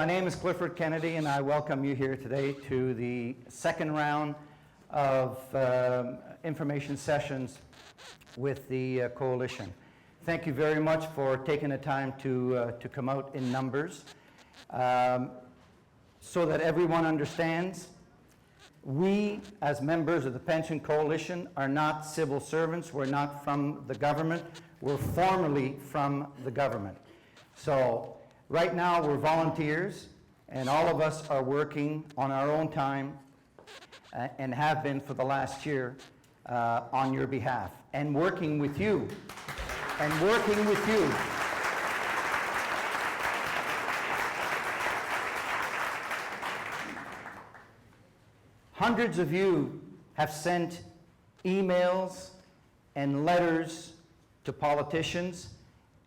my name is Clifford Kennedy, and I welcome you here today to the second round of information sessions with the Coalition. Thank you very much for taking the time to come out in numbers. So that everyone understands, we, as members of the Pension Coalition, are not civil servants. We're not from the government. We're formally from the government. So right now we're volunteers, and all of us are working on our own time and have been for the last year on your behalf, and working with you. Hundreds of you have sent emails and letters to politicians,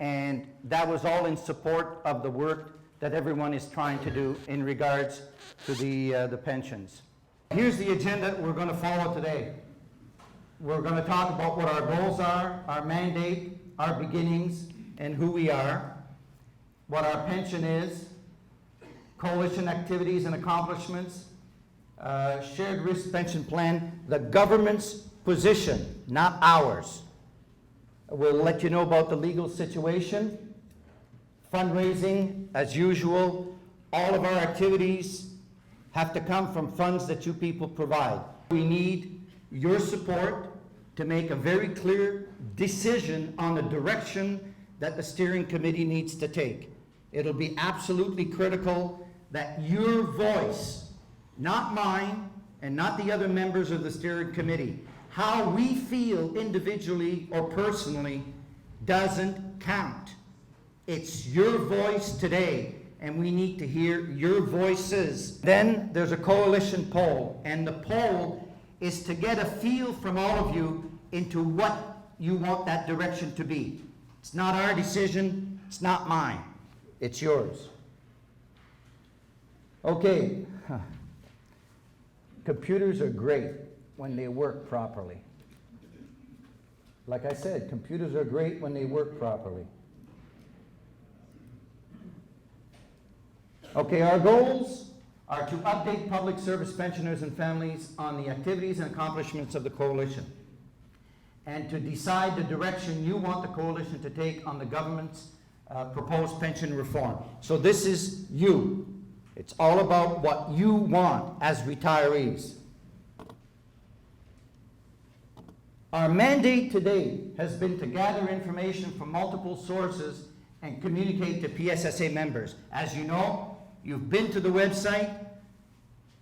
and that was all in support of the work that everyone is trying to do in regards to the pensions. Here's the agenda we're going to follow today. We're going to talk about what our goals are, our mandate, our beginnings, and who we are, what our pension is, coalition activities and accomplishments, shared risk pension plan, the government's position, not ours. We'll let you know about the legal situation, fundraising, as usual. All of our activities have to come from funds that you people provide. We need your support to make a very clear decision on the direction that the steering committee needs to take. It'll be absolutely critical that your voice, not mine and not the other members of the steering committee, how we feel individually or personally doesn't count. It's your voice today, and we need to hear your voices. Then there's a coalition poll, and the poll is to get a feel from all of you into what you want that direction to be. It's not our decision, it's not mine, it's yours. Okay. Computers are great when they work properly. Like I said, computers are great when they work properly. Okay, our goals are to update public service pensioners and families on the activities and accomplishments of the Coalition, and to decide the direction you want the Coalition to take on the government's proposed pension reform. So this is you. It's all about what you want as retirees. Our mandate today has been to gather information from multiple sources and communicate to PSSA members. As you know, you've been to the website.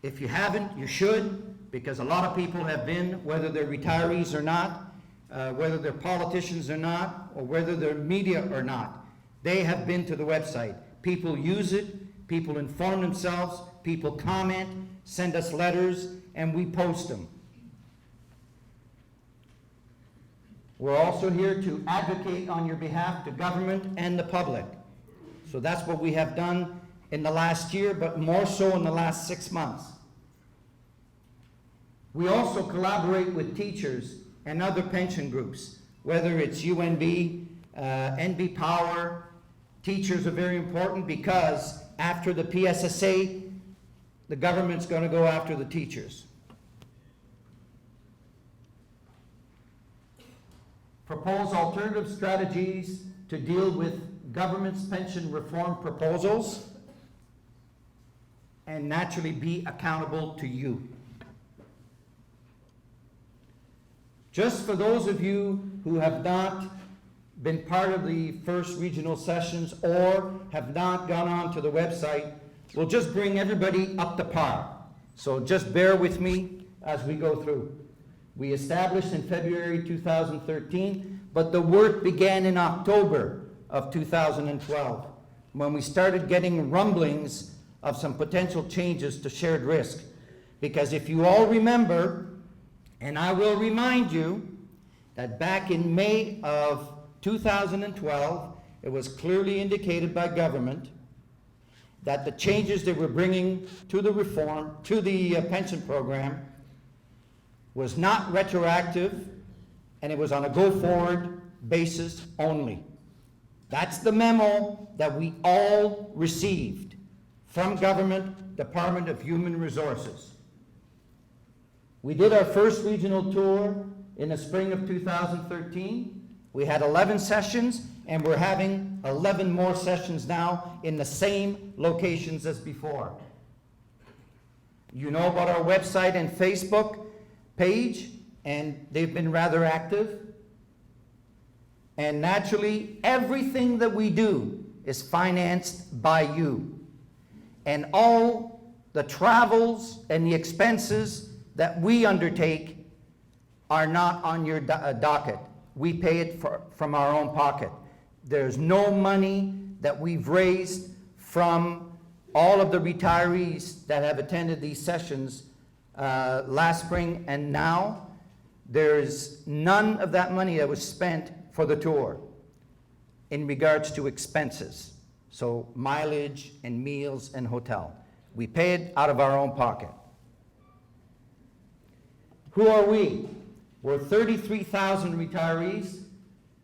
If you haven't, you should, because a lot of people have been, whether they're retirees or not, whether they're politicians or not, or whether they're media or not. They have been to the website. People use it, people inform themselves, people comment, send us letters, and we post them. We're also here to advocate on your behalf to government and the public. So that's what we have done in the last year, but more so in the last 6 months. We also collaborate with teachers and other pension groups, whether it's UNB, NB Power. Teachers are very important because after the PSSA, the government's going to go after the teachers. Propose alternative strategies to deal with government's pension reform proposals, and naturally be accountable to you. Just for those of you who have not been part of the first regional sessions or have not gone on to the website, we'll just bring everybody up to par. So just bear with me as we go through. We established in February 2013, but the work began in October of 2012, when we started getting rumblings of some potential changes to shared risk. Because if you all remember, and I will remind you, that back in May of 2012, it was clearly indicated by government that the changes they were bringing to the reform, to the pension program, was not retroactive, and it was on a go-forward basis only. That's the memo that we all received from Government, Department of Human Resources. We did our first regional tour in the spring of 2013. We had 11 sessions, and we're having 11 more sessions now in the same locations as before. You know about our website and Facebook page, and they've been rather active. And naturally, everything that we do is financed by you. And all the travels and the expenses that we undertake are not on your docket. We pay it from our own pocket. There's no money that we've raised from all of the retirees that have attended these sessions last spring and now. There's none of that money that was spent for the tour in regards to expenses. So mileage and meals and hotel. We pay it out of our own pocket. Who are we? We're 33,000 retirees.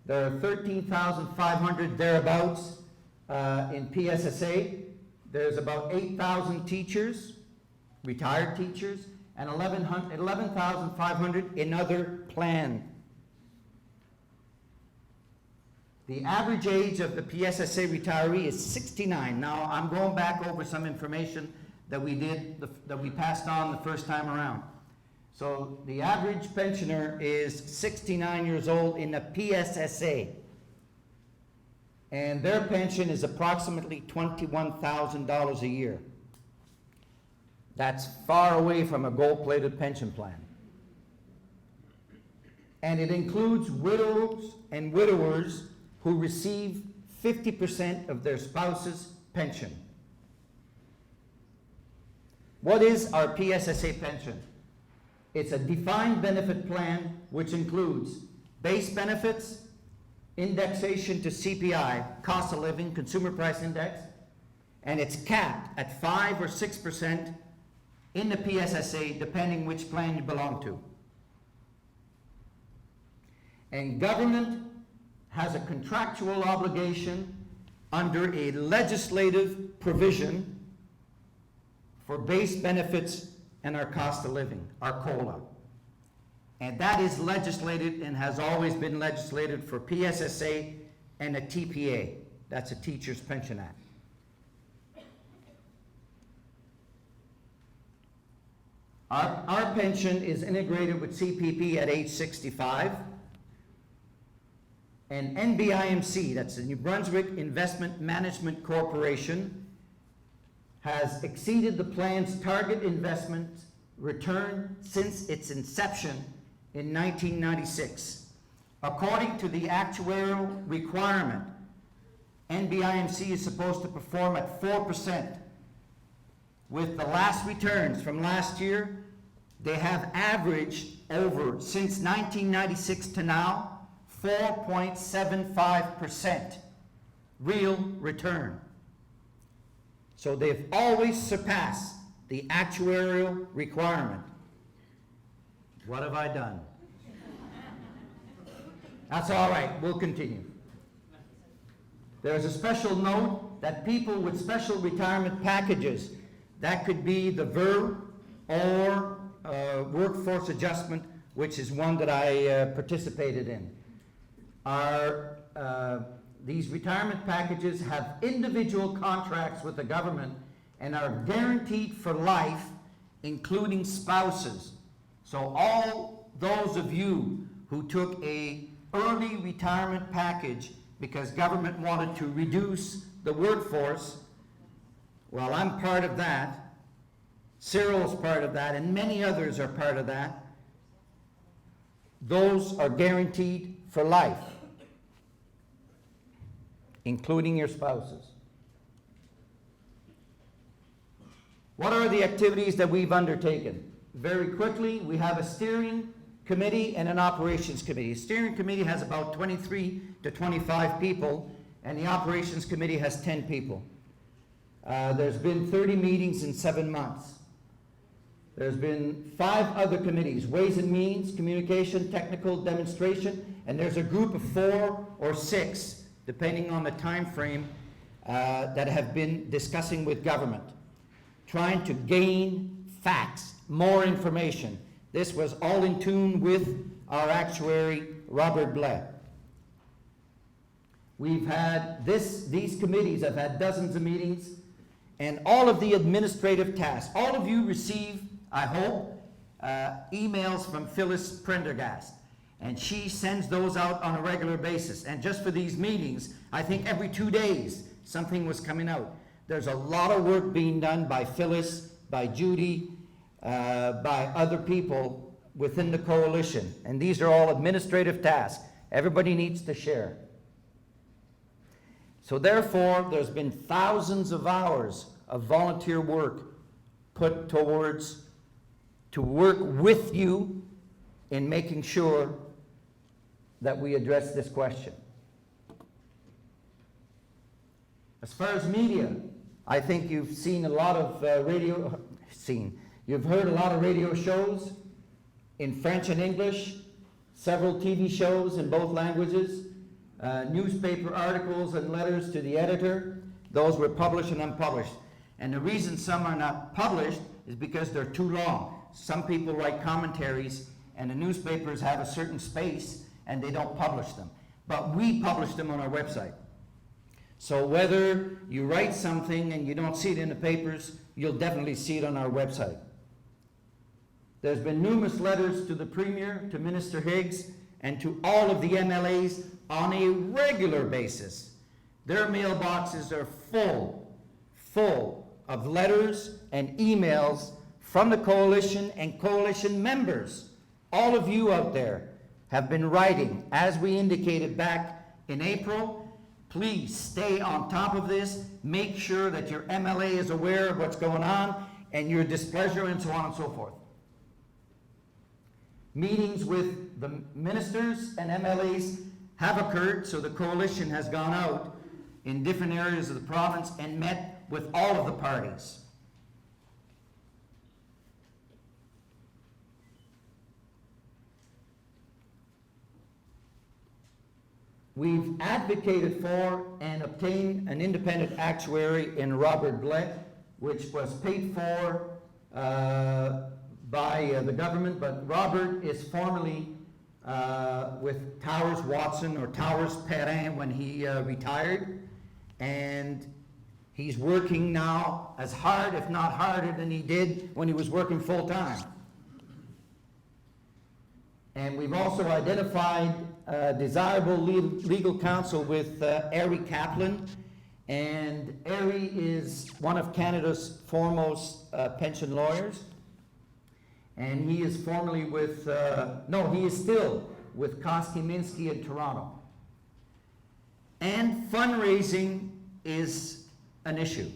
There are 13,500 thereabouts in PSSA. There's about 8,000 teachers, retired teachers, and 11,500 in other plan. The average age of the PSSA retiree is 69. Now, I'm going back over some information that we passed on the first time around. So the average pensioner is 69 years old in the PSSA. And their pension is approximately $21,000 a year. That's far away from a gold-plated pension plan. And it includes widows and widowers who receive 50% of their spouse's pension. What is our PSSA pension? It's a defined benefit plan which includes base benefits, indexation to CPI, cost of living, consumer price index, and it's capped at 5 or 6% in the PSSA depending which plan you belong to. And government has a contractual obligation under a legislative provision for base benefits and our cost of living, our COLA. And that is legislated and has always been legislated for PSSA and a TPA. That's a Teachers Pension Act. Our pension is integrated with CPP at age 65. And NBIMC, that's the New Brunswick Investment Management Corporation, has exceeded the plan's target investment return since its inception in 1996. According to the actuarial requirement, NBIMC is supposed to perform at 4%. With the last returns from last year, they have averaged over, since 1996 to now, 4.75% real return. So they've always surpassed the actuarial requirement. What have I done? That's all right, we'll continue. There's a special note that people with special retirement packages, that could be the VER or workforce adjustment, which is one that I participated in. These retirement packages have individual contracts with the government and are guaranteed for life, including spouses. So all those of you who took a early retirement package because government wanted to reduce the workforce, well, I'm part of that. Cyril's part of that, and many others are part of that. Those are guaranteed for life, including your spouses. What are the activities that we've undertaken? Very quickly, we have a steering committee and an operations committee. The steering committee has about 23 to 25 people, and the operations committee has 10 people. There's been 30 meetings in 7 months. There's been 5 other committees: Ways and Means, Communication, Technical, Demonstration, and there's a group of 4 or 6, depending on the time frame, that have been discussing with government. trying to gain facts, more information. This was all in tune with our actuary, Robert Blett. We've had these committees have had dozens of meetings, and all of the administrative tasks. All of you receive, I hope, emails from Phyllis Prendergast, and she sends those out on a regular basis. And just for these meetings, I think every 2 days something was coming out. There's a lot of work being done by Phyllis, by Judy, by other people within the coalition, and these are all administrative tasks. Everybody needs to share. So therefore, there's been thousands of hours of volunteer work put towards to work with you in making sure that we address this question. As far as media, I think you've seen a lot of you've heard a lot of radio shows in French and English, several TV shows in both languages, newspaper articles and letters to the editor. Those were published and unpublished. And the reason some are not published is because they're too long. Some people write commentaries, and the newspapers have a certain space, and they don't publish them. But we publish them on our website. So whether you write something and you don't see it in the papers, you'll definitely see it on our website. There's been numerous letters to the Premier, to Minister Higgs, and to all of the MLAs on a regular basis. Their mailboxes are full of letters and emails from the coalition and coalition members. All of you out there have been writing, as we indicated back in April. Please stay on top of this. Make sure that your MLA is aware of what's going on and your displeasure and so on and so forth. Meetings with the ministers and MLAs have occurred, so the coalition has gone out in different areas of the province and met with all of the parties. We've advocated for and obtained an independent actuary in Robert Blett, which was paid for by the government, but Robert is formerly with Towers Watson or Towers Perrin when he retired, and he's working now as hard, if not harder, than he did when he was working full-time. And we've also identified desirable legal counsel with Ari Kaplan, and Ari is one of Canada's foremost pension lawyers, and he is formerly with, he is still with Koski-Minsky in Toronto. And fundraising is an issue.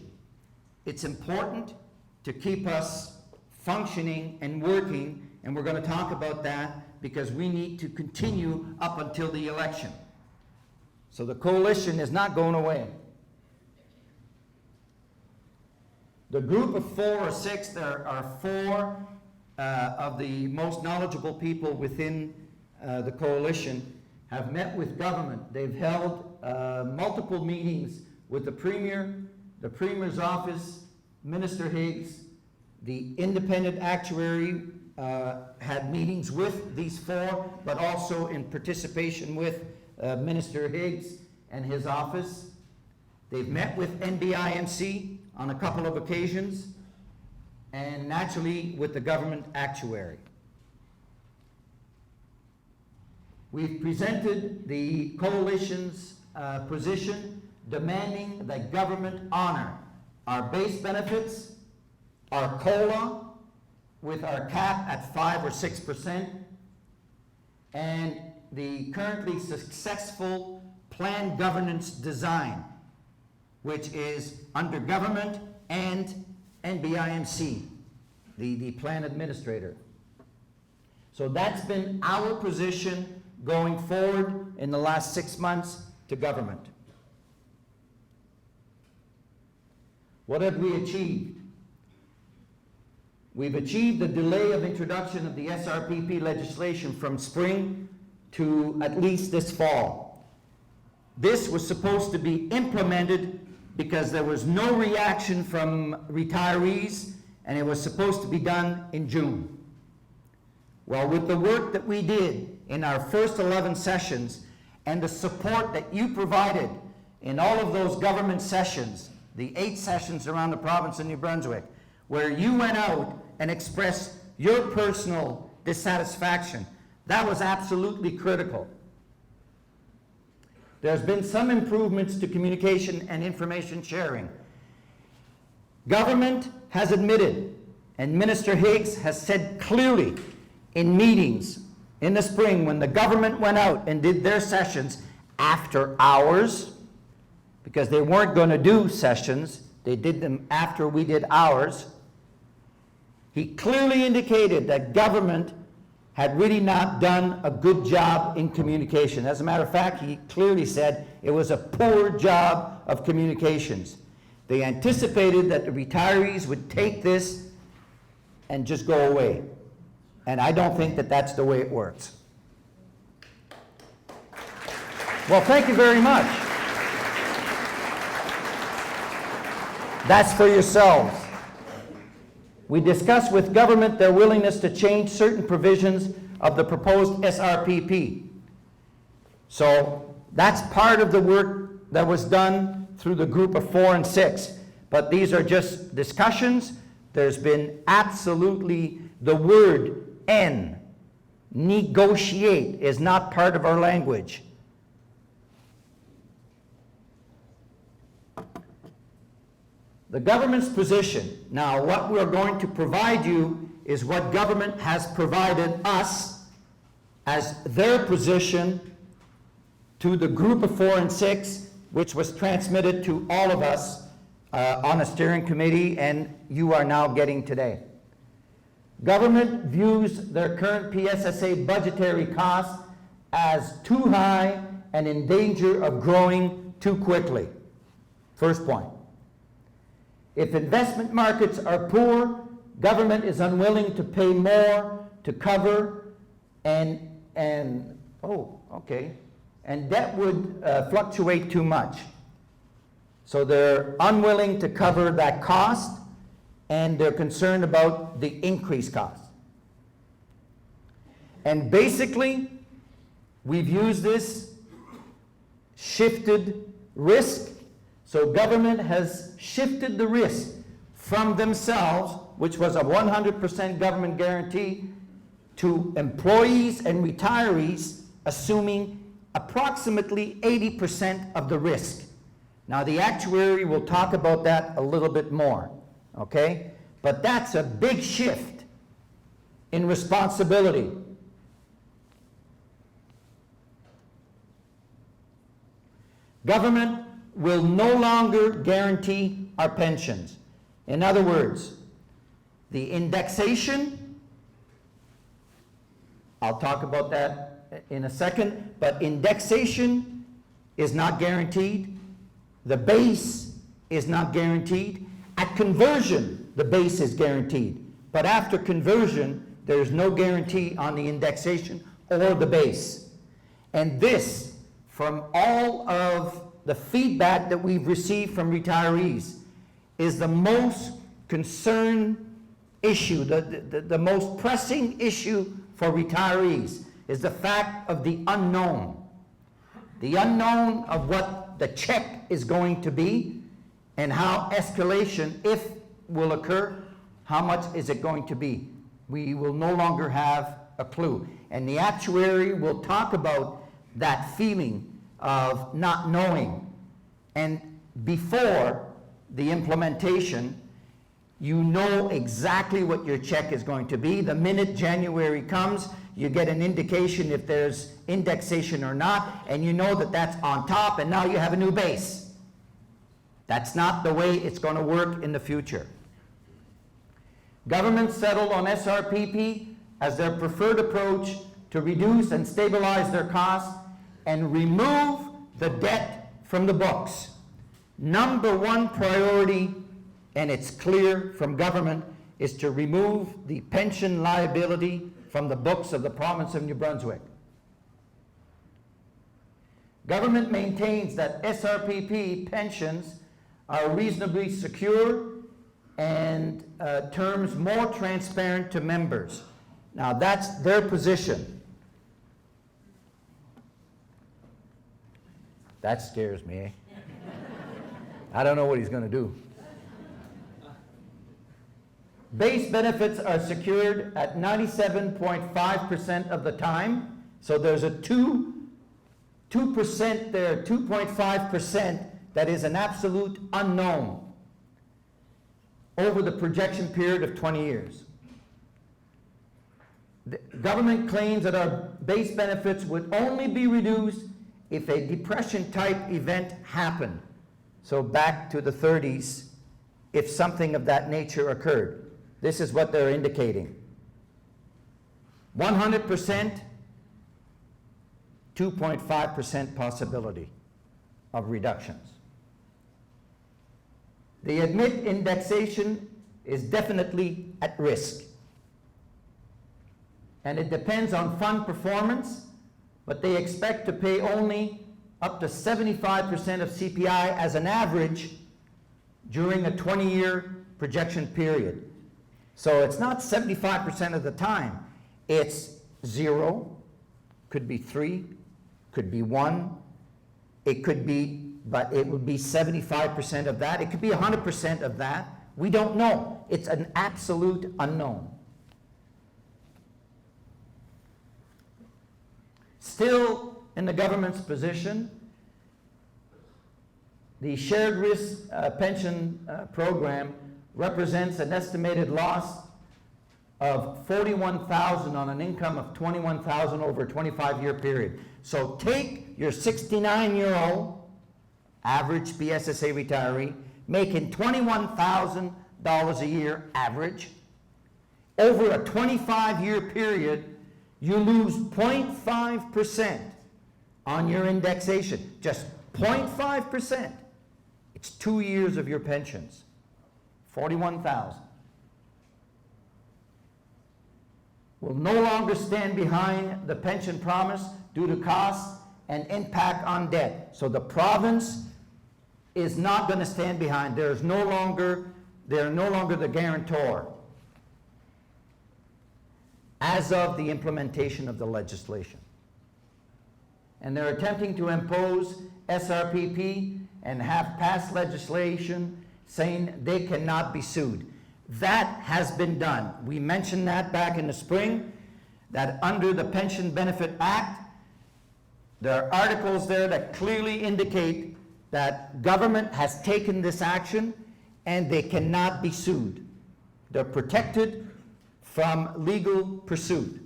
It's important to keep us functioning and working, and we're going to talk about that because we need to continue up until the election. So the coalition is not going away. The group of 4 or 6, there are 4 of the most knowledgeable people within the coalition have met with government. They've held multiple meetings with the Premier, the Premier's office, Minister Higgs, the independent actuary had meetings with these 4, but also in participation with Minister Higgs and his office. They've met with NBIMC on a couple of occasions, and naturally with the government actuary. We've presented the coalition's position demanding that government honor our base benefits, our COLA, with our cap at 5 or 6%, and the currently successful plan governance design, which is under government and NBIMC, the plan administrator. So that's been our position going forward in the last 6 months to government. What have we achieved? We've achieved the delay of introduction of the SRPP legislation from spring to at least this fall. This was supposed to be implemented because there was no reaction from retirees, and it was supposed to be done in June. Well, with the work that we did in our first 11 sessions and the support that you provided in all of those government sessions, the 8 sessions around the province of New Brunswick, where you went out and expressed your personal dissatisfaction, that was absolutely critical. There's been some improvements to communication and information sharing. Government has admitted, and Minister Higgs has said clearly in meetings in the spring when the government went out and did their sessions after hours, because they weren't going to do sessions, they did them after we did ours. He clearly indicated that government had really not done a good job in communication. As a matter of fact, he clearly said it was a poor job of communications. They anticipated that the retirees would take this and just go away. And I don't think that that's the way it works. Well, thank you very much. That's for yourselves. We discussed with government their willingness to change certain provisions of the proposed SRPP. So that's part of the work that was done through the group of 4 and 6. But these are just discussions. There's been absolutely, the word N, negotiate, is not part of our language. The government's position. Now, what we're going to provide you is what government has provided us as their position to the group of 4 and 6, which was transmitted to all of us on a steering committee, and you are now getting today. Government views their current PSSA budgetary costs as too high and in danger of growing too quickly. First point. If investment markets are poor, government is unwilling to pay more to cover and debt would fluctuate too much. So they're unwilling to cover that cost, and they're concerned about the increased cost. And basically, we've used this shifted risk. So government has shifted the risk from themselves, which was a 100% government guarantee, to employees and retirees, assuming approximately 80% of the risk. Now, the actuary will talk about that a little bit more, okay? But that's a big shift in responsibility. Government will no longer guarantee our pensions. In other words, the indexation, I'll talk about that in a second, but indexation is not guaranteed. The base is not guaranteed. At conversion, the base is guaranteed. But after conversion, there's no guarantee on the indexation or the base. And this, from all of the feedback that we've received from retirees, is the most concerned issue, the most pressing issue for retirees, is the fact of the unknown. The unknown of what the check is going to be and how escalation, if will occur, how much is it going to be? We will no longer have a clue. And the actuary will talk about that feeling of not knowing. And before the implementation, you know exactly what your check is going to be. The minute January comes, you get an indication if there's indexation or not, and you know that that's on top, and now you have a new base. That's not the way it's going to work in the future. Government settled on SRPP as their preferred approach to reduce and stabilize their costs and remove the debt from the books. Number one priority, and it's clear from government, is to remove the pension liability from the books of the province of New Brunswick. Government maintains that SRPP pensions are reasonably secure and terms more transparent to members. Now, that's their position. That scares me, eh? I don't know what he's going to do. Base benefits are secured at 97.5% of the time. So there's a 2% there, 2.5% that is an absolute unknown over the projection period of 20 years. The government claims that our base benefits would only be reduced if a depression-type event happened. So back to the 30s, if something of that nature occurred. This is what they're indicating. 100%, 2.5% possibility of reductions. They admit indexation is definitely at risk. And it depends on fund performance, but they expect to pay only up to 75% of CPI as an average during a 20-year projection period. So it's not 75% of the time. It's 0, could be 3, could be 1, it could be, but it would be 75% of that. It could be 100% of that. We don't know. It's an absolute unknown. Still, in the government's position, the shared risk pension program represents an estimated loss of $41,000 on an income of $21,000 over a 25-year period. So take your 69-year-old average BSSA retiree making $21,000 a year average. Over a 25-year period, you lose 0.5% on your indexation. Just 0.5%. It's 2 years of your pensions. 41,000. Will no longer stand behind the pension promise due to costs and impact on debt. So the province is not going to stand behind. They're no longer the guarantor as of the implementation of the legislation. And they're attempting to impose SRPP and have passed legislation saying they cannot be sued. That has been done. We mentioned that back in the spring, that under the Pension Benefit Act, there are articles there that clearly indicate that government has taken this action and they cannot be sued. They're protected from legal pursuit.